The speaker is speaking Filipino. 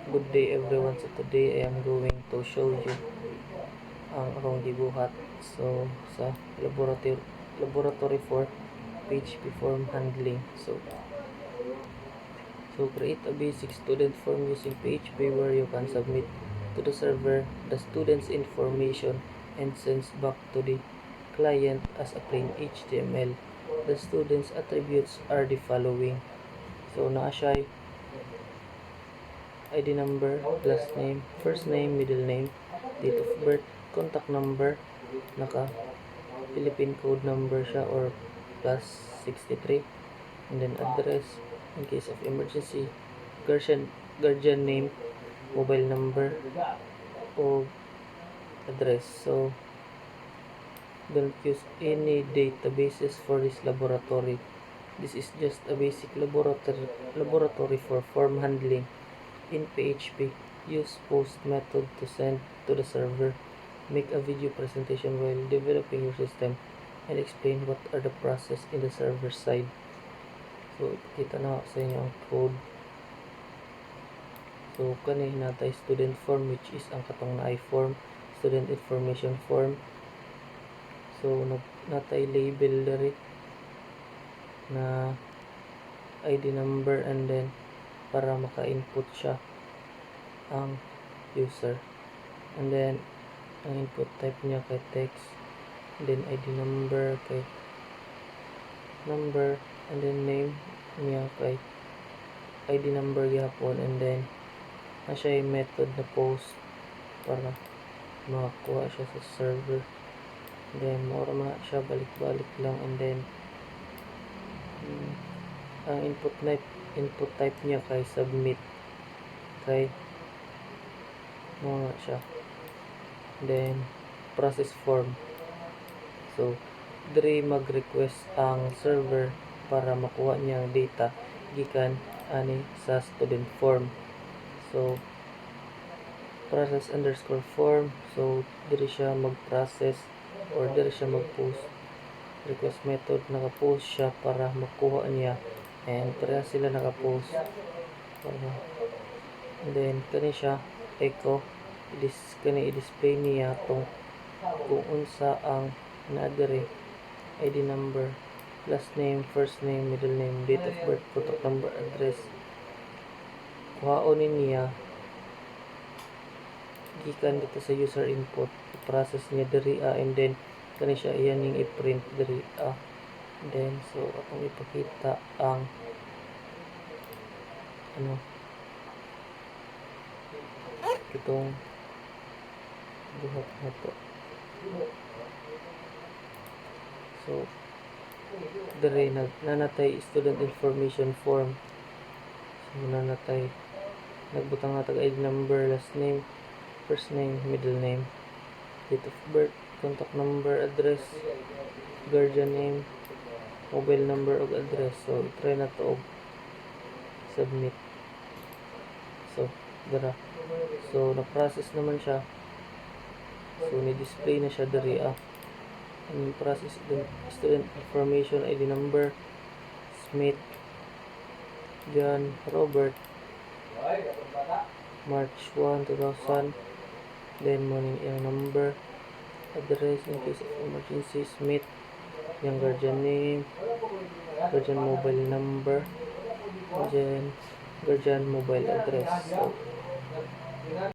Good day everyone. So today I am going to show you ang akong gibuhat. So sa laboratory for PHP form handling. So create a basic student form using PHP where you can submit to the server the student's information and sends back to the client as a plain HTML. The student's attributes are the following. So naa siya ID number, last name, first name, middle name, date of birth, contact number, naka Philippine code number siya or plus 63, and then address in case of emergency, guardian name, mobile number, o address. So don't use any databases for this laboratory. This is just a basic laboratory for form handling. In PHP, use post method to send to the server. Make a video presentation while developing your system and explain what are the process in the server side. So, kita na sa inyo ang code. So, kani natay student form which is ang katong na form, student information form. So, natay label diri na ID number and then para maka-input siya ang user, and then ang input type niya kay text, and then ID number kay number, and then name niya kay ID number gyapon, and then na siya yung method na post para makakuha siya sa server, and then mora man siya balik-balik lang, and then ang input type niya kay submit kay mga siya, then process form. So diri mag-request ang server para makuha niya ang data gikan ani sa student form. So process underscore form, so diri siya mag-process or diri siya mag-post. Request method naka-post siya para makuha niya, and pareha sila naka-post para, and then kani siya echo kani i-display niya kung unsa ang naadiri ID number, last name, first name, middle name, date of birth, contact number, address. Kuhaon niya gikan dito sa user input, i-process niya diri and then kani siya iyaning i-print diri and then so atong ipakita ang itong buhat na to. So diri nanatay student information form. So nanatay nagbutang na tag ID number, last name, first name, middle name, date of birth, contact number, address, guardian name, mobile number ug address. So try na to og submit. So dara, so na-process naman siya, so ni-display na siya diri and process student information ID number Smith John Robert March 1, 2000, then morning yung number, address in case of emergency Smith, yung guardian name, guardian mobile number, then guardian mobile address. So